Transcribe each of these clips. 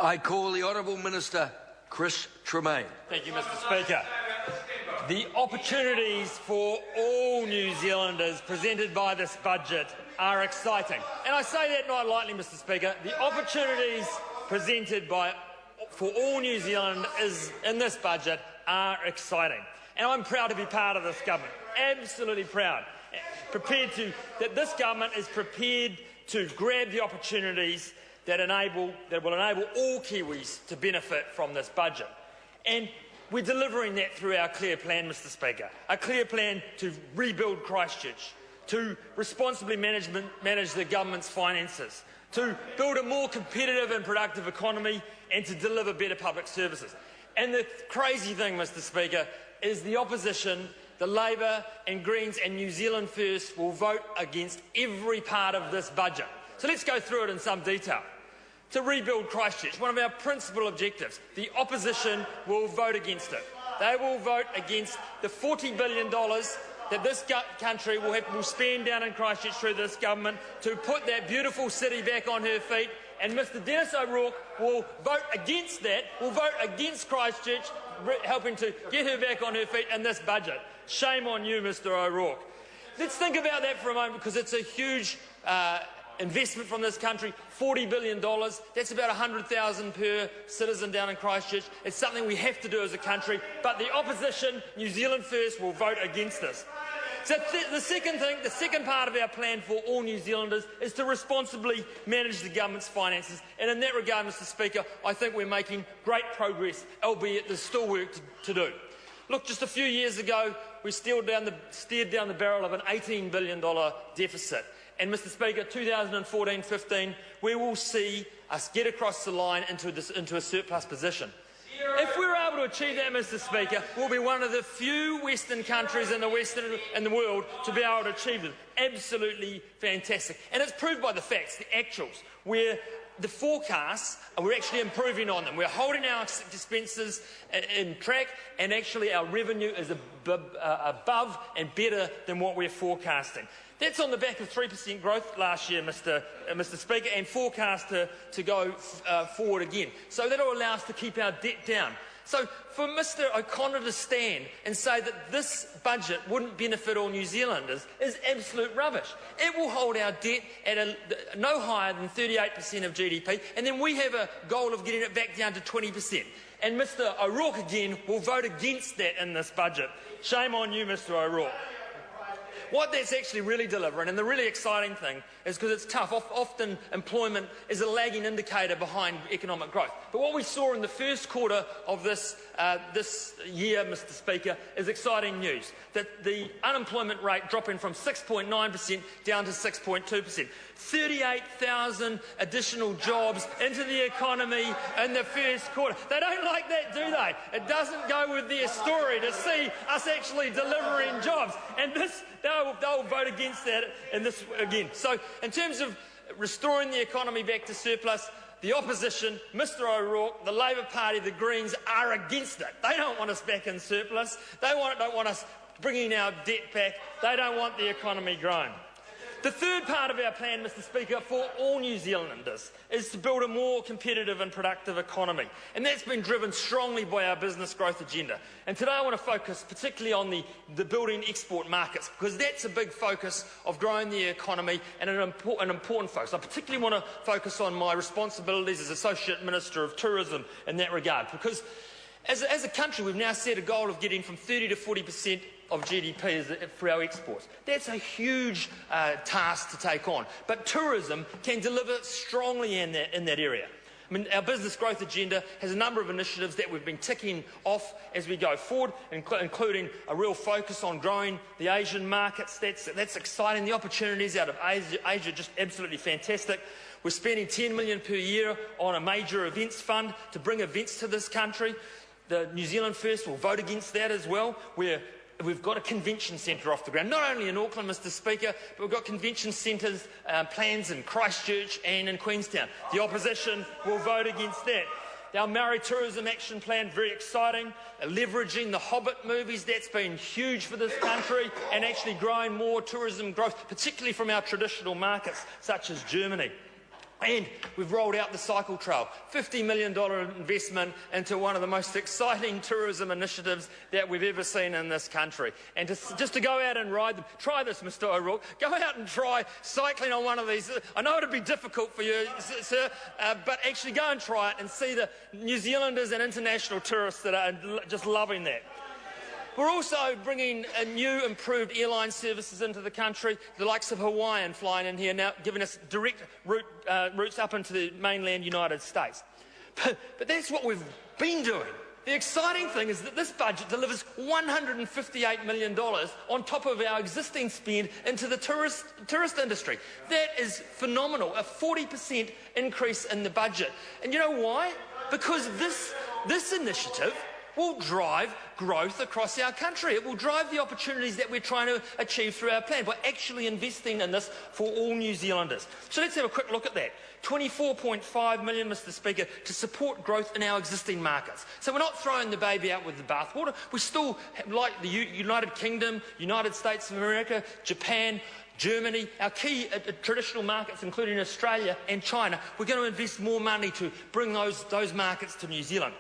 I call the Honourable Minister Chris Tremaine. Thank you, Mr Speaker. The opportunities for all New Zealanders presented by this budget are exciting. And I say that not lightly, Mr Speaker. The opportunities presented for all New Zealanders in this budget are exciting. And I'm proud to be part of this government. Absolutely proud. That this government is prepared to grab the opportunities that will enable all Kiwis to benefit from this budget. And we're delivering that through our clear plan, Mr Speaker. A clear plan to rebuild Christchurch, to responsibly manage the government's finances, to build a more competitive and productive economy, and to deliver better public services. And the crazy thing, Mr Speaker, is the opposition, the Labour and Greens and New Zealand First, will vote against every part of this budget. So let's go through it in some detail. To rebuild Christchurch, one of our principal objectives, the opposition will vote against it. They will vote against the $40 billion that this country will spend down in Christchurch through this government to put that beautiful city back on her feet. And Mr Dennis O'Rourke will vote against that, will vote against Christchurch, helping to get her back on her feet in this budget. Shame on you, Mr O'Rourke. Let's think about that for a moment, because it's a huge investment from this country, $40 billion. That's about $100,000 per citizen down in Christchurch. It's something we have to do as a country, but the opposition, New Zealand First, will vote against this. So the second part of our plan for all New Zealanders is to responsibly manage the government's finances. And in that regard, Mr Speaker, I think we're making great progress, albeit there's still work to do. Look, just a few years ago, we stared down the barrel of an $18 billion deficit. And, Mr Speaker, 2014-15, we will see us get across the line into a surplus position. If we're able to achieve that, Mr Speaker, we'll be one of the few Western countries in the world to be able to achieve it. Absolutely fantastic. And it's proved by the facts, the actuals, where the forecasts, we're actually improving on them. We're holding our expenses in track, and actually our revenue is above and better than what we're forecasting. That's on the back of 3% growth last year, Mr Speaker, and forecast to go forward again. So that will allow us to keep our debt down. So for Mr O'Connor to stand and say that this budget wouldn't benefit all New Zealanders is absolute rubbish. It will hold our debt at no higher than 38% of GDP, and then we have a goal of getting it back down to 20%. And Mr O'Rourke again will vote against that in this budget. Shame on you, Mr O'Rourke. What that's actually really delivering, and the really exciting thing, is because it's tough. Often employment is a lagging indicator behind economic growth. But what we saw in the first quarter of this year, Mr Speaker, is exciting news. That the unemployment rate dropping from 6.9% down to 6.2%. 38,000 additional jobs into the economy in the first quarter. They don't like that, do they? It doesn't go with their story to see us actually delivering jobs. And they'll vote against that in this again. So in terms of restoring the economy back to surplus, the opposition, Mr O'Rourke, the Labour Party, the Greens are against it. They don't want us back in surplus. They don't want us bringing our debt back. They don't want the economy growing. The third part of our plan, Mr Speaker, for all New Zealanders is to build a more competitive and productive economy. And that's been driven strongly by our business growth agenda. And today I want to focus particularly on the building export markets, because that's a big focus of growing the economy and an important focus. I particularly want to focus on my responsibilities as Associate Minister of Tourism in that regard, because as a country we've now set a goal of getting from 30 to 40% of GDP for our exports. That's a huge task to take on. But tourism can deliver strongly in that area. I mean, our business growth agenda has a number of initiatives that we've been ticking off as we go forward, including a real focus on growing the Asian markets. That's exciting. The opportunities out of Asia are just absolutely fantastic. We're spending $10 million per year on a major events fund to bring events to this country. The New Zealand First will vote against that as well. We've got a convention centre off the ground, not only in Auckland, Mr Speaker, but we've got convention centres plans in Christchurch and in Queenstown. The opposition will vote against that. Our Maori Tourism Action Plan, very exciting, leveraging the Hobbit movies. That's been huge for this country, and actually growing more tourism growth, particularly from our traditional markets, such as Germany. And we've rolled out the cycle trail, $50 million investment into one of the most exciting tourism initiatives that we've ever seen in this country. And just to go out and ride them, try this, Mr O'Rourke, go out and try cycling on one of these. I know it'd be difficult for you, sir, but actually go and try it and see the New Zealanders and international tourists that are just loving that. We're also bringing new improved airline services into the country, the likes of Hawaiian flying in here now, giving us direct routes up into the mainland United States. But that's what we've been doing. The exciting thing is that this budget delivers $158 million on top of our existing spend into the tourist industry. That is phenomenal, a 40% increase in the budget. And you know why? Because this initiative will drive growth across our country. It will drive the opportunities that we're trying to achieve through our plan by actually investing in this for all New Zealanders. So let's have a quick look at that. $24.5 million, Mr Speaker, to support growth in our existing markets. So we're not throwing the baby out with the bathwater. We still, like the United Kingdom, United States of America, Japan, Germany, our key traditional markets, including Australia and China, we're going to invest more money to bring those markets to New Zealand.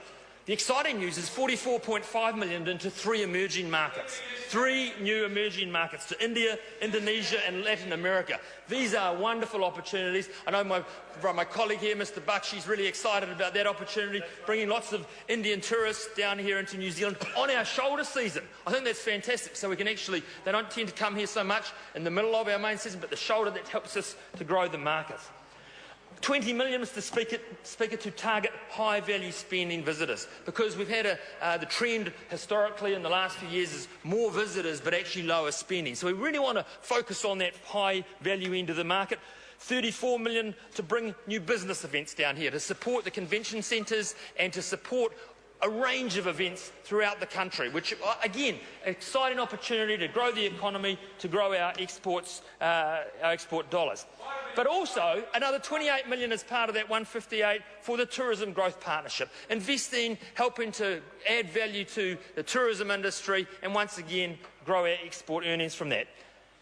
The exciting news is $44.5 million into 3 emerging markets, 3 new emerging markets to India, Indonesia and Latin America. These are wonderful opportunities. I know my colleague here, Mr Buckshy's really excited about that opportunity, bringing lots of Indian tourists down here into New Zealand on our shoulder season. I think that's fantastic. So we can actually, they don't tend to come here so much in the middle of our main season, but the shoulder that helps us to grow the markets. $20 million, Mr Speaker, to target high-value spending visitors, because we've had the trend historically in the last few years is more visitors but actually lower spending. So we really want to focus on that high-value end of the market. $34 million to bring new business events down here, to support the convention centres and to support a range of events throughout the country, which, again, an exciting opportunity to grow the economy, to grow our exports, our export dollars. But also another $28 million as part of that 158 for the Tourism Growth Partnership, investing, helping to add value to the tourism industry and once again grow our export earnings from that.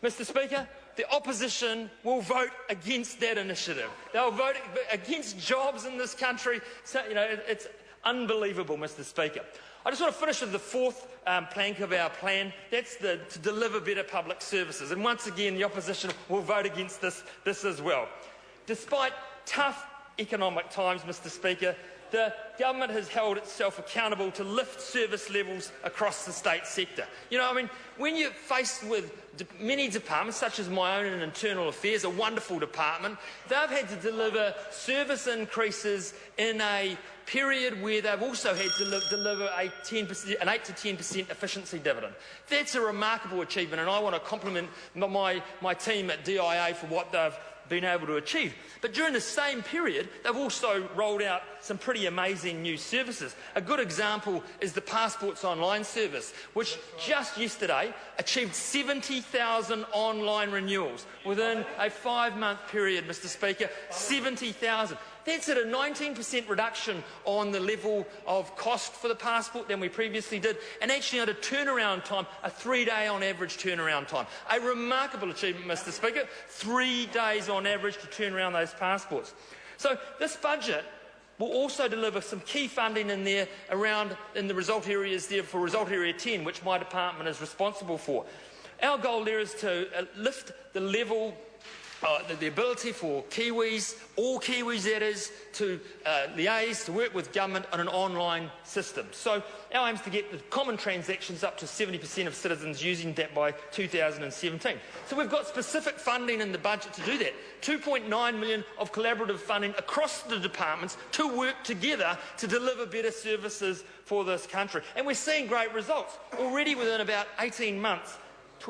Mr Speaker, the opposition will vote against that initiative. They'll vote against jobs in this country. So, you know, it's unbelievable, Mr Speaker. I just want to finish with the fourth plank of our plan. That's to deliver better public services. And once again, the opposition will vote against this as well. Despite tough economic times, Mr Speaker, the government has held itself accountable to lift service levels across the state sector. You know, I mean, when you're faced with many departments, such as my own in Internal Affairs, a wonderful department, they've had to deliver service increases in a period where they've also had to deliver an 8 to 10% efficiency dividend. That's a remarkable achievement, and I want to compliment my team at DIA for what they've been able to achieve. But during the same period, they've also rolled out some pretty amazing new services. A good example is the Passports Online service, which just yesterday achieved 70,000 online renewals within a 5-month period, Mr Speaker. 70,000. That's at a 19% reduction on the level of cost for the passport than we previously did, and actually at a turnaround time, a 3-day on average turnaround time. A remarkable achievement, Mr Speaker. 3 days on average to turn around those passports. So this budget will also deliver some key funding in there in the result areas there for Result Area 10, which my department is responsible for. Our goal there is to lift the level the ability for Kiwis, all Kiwis that is, to liaise, to work with government on an online system. So our aim is to get the common transactions up to 70% of citizens using that by 2017. So we've got specific funding in the budget to do that. $2.9 million of collaborative funding across the departments to work together to deliver better services for this country. And we're seeing great results. Already within about 18 months,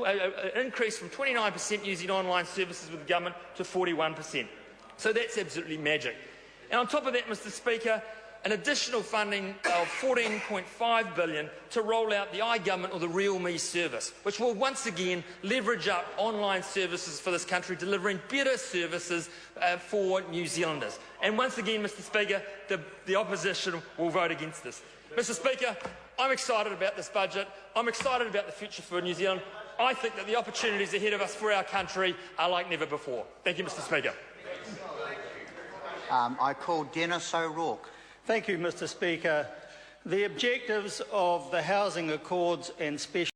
an increase from 29% using online services with the government to 41%. So that's absolutely magic. And on top of that, Mr Speaker, an additional funding of $14.5 billion to roll out the iGovernment or the Real Me service, which will once again leverage up online services for this country, delivering better services for New Zealanders. And once again, Mr Speaker, the opposition will vote against this. Mr Speaker, I'm excited about this budget. I'm excited about the future for New Zealand. I think that the opportunities ahead of us for our country are like never before. Thank you, Mr Speaker. I call Dennis O'Rourke. Thank you, Mr Speaker. The objectives of the Housing Accords and Special